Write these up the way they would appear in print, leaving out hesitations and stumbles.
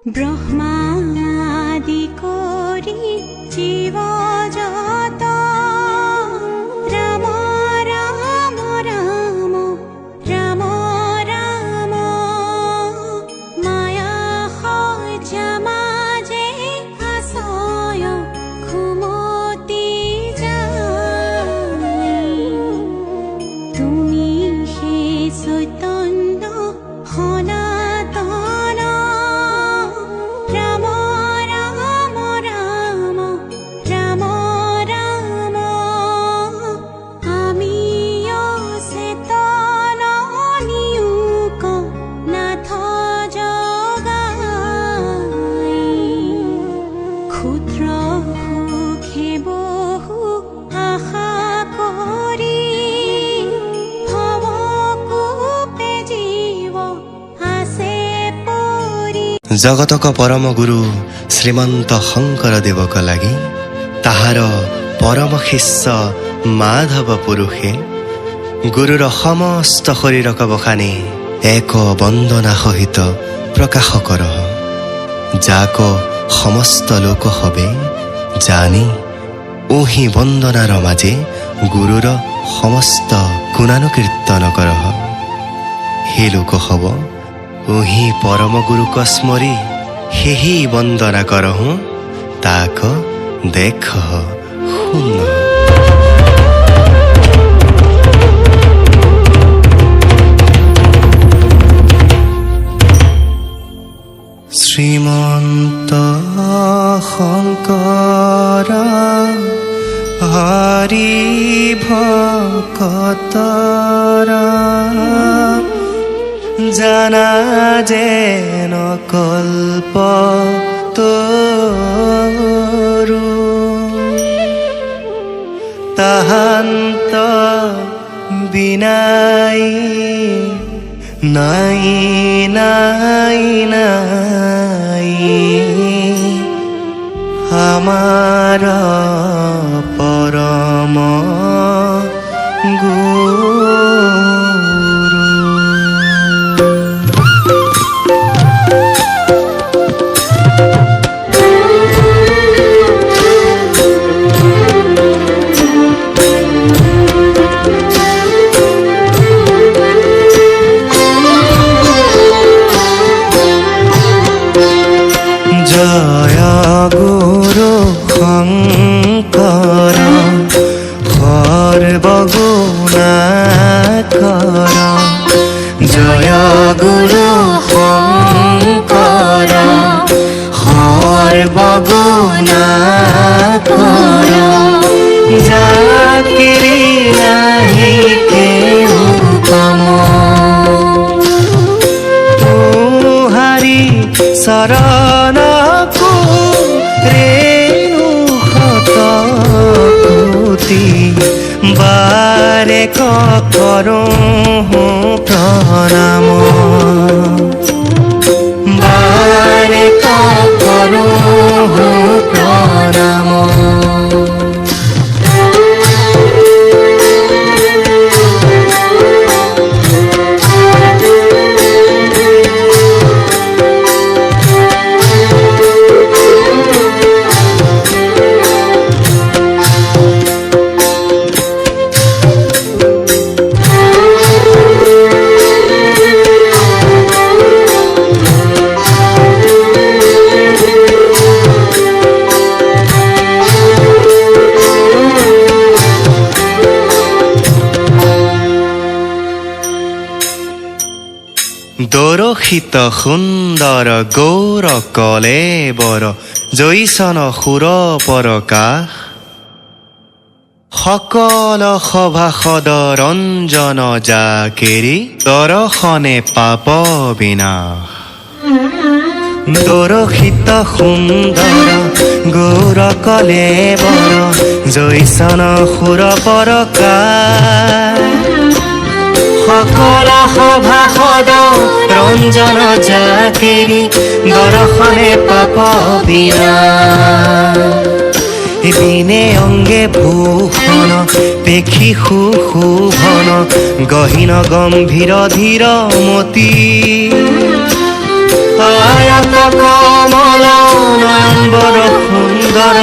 ব্রহ্মাদি করি জীব যত রাম রাম রাম রাম রাম মায়া সজ্জা মাঝে আশয় ঘুমতি যায় তুমি হে চৈতন্য সনাতন রাম রাম রাম রাম রাম আমি অচেতন নিয়োগ নাথ জগাই ক্ষুদ্ৰ সুখে বহু আশা কৰি ভৱকূপে জীৱ আছে পৰি। जगतक परम गुरु श्रीमंत शंकरदेवक लागि ताहार परम शिष्य माधव पुरुषे गुरुर समस्त शरीरक बखानी एक वंदना सहित प्रकाश कर जाक समस्त लोक हबे जानी ओही वंदनार माजे गुरुर समस्त गुणानुकीर्तन कर हे लोक हब ओही परम गुरुक स्मरी हेही वंदना करहु ताक देख सुन। श्रीमंत शंकर हरि भक्तरा জানা যেন কল্প তরু তাহান্ত বিনাই নাই নাই নাই আমার পরম গুরু। জয় গুরু শঙ্কৰ সৰ্বগুণাকৰ জয় গুৰু শঙ্কৰ সৰ্বগুণাকৰ জাকিৰি নাহি কেউ কম তুহাৰি শৰণ বাৰে কৰো প্ৰণাম বাৰে কৰো প্ৰণাম। দোৰসিত সুন্দৰ গৌৰ কলেবৰ জৈসন সুৰ পৰকাশ সকল সভাসদ ৰঞ্জন জাকেৰি দৰ্শনে পাপ বিনাশ। দোৰসিত সুন্দৰ গৌৰ কলেবৰ জৈসন সুৰ পৰকাশ সকল সভাসদ ৰঞ্জন জাকেৰি দৰ্শনে পাপ বিনাশ। বিনে অঙ্গে ভূষণ পেখি সুশোভন গহীন গম্ভীর ধীর মতি আয়াতক বড় সুন্দর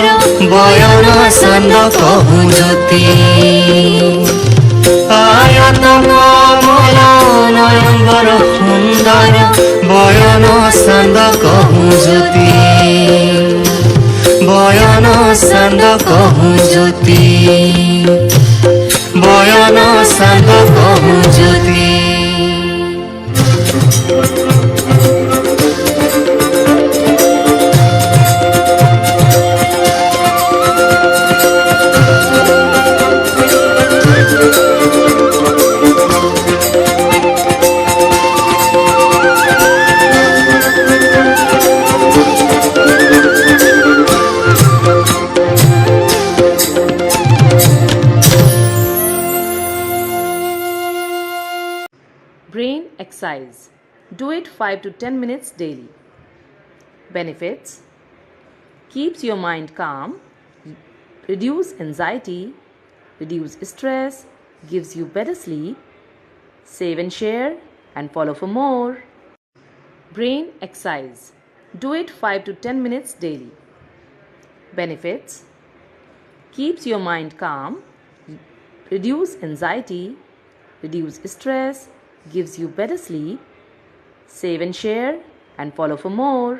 বয়ন চন্দ কহু জ্যোতি আয়ত কমল নয়ন বড় সুন্দর বয়ন চন্দ কহু জ্যোতি বয়ন চন্দ কহু জ্যোতি বয়ন চন্দ কহু জ্যোতি Brain exercise. Do it 5 to 10 minutes daily. Benefits: keeps your mind calm, reduce anxiety, reduce stress, gives you better sleep. Save and share and follow for more. Brain exercise. Do it 5 to 10 minutes daily. Benefits: keeps your mind calm, reduce anxiety, reduce stress, gives you better sleep. Save and share and follow for more.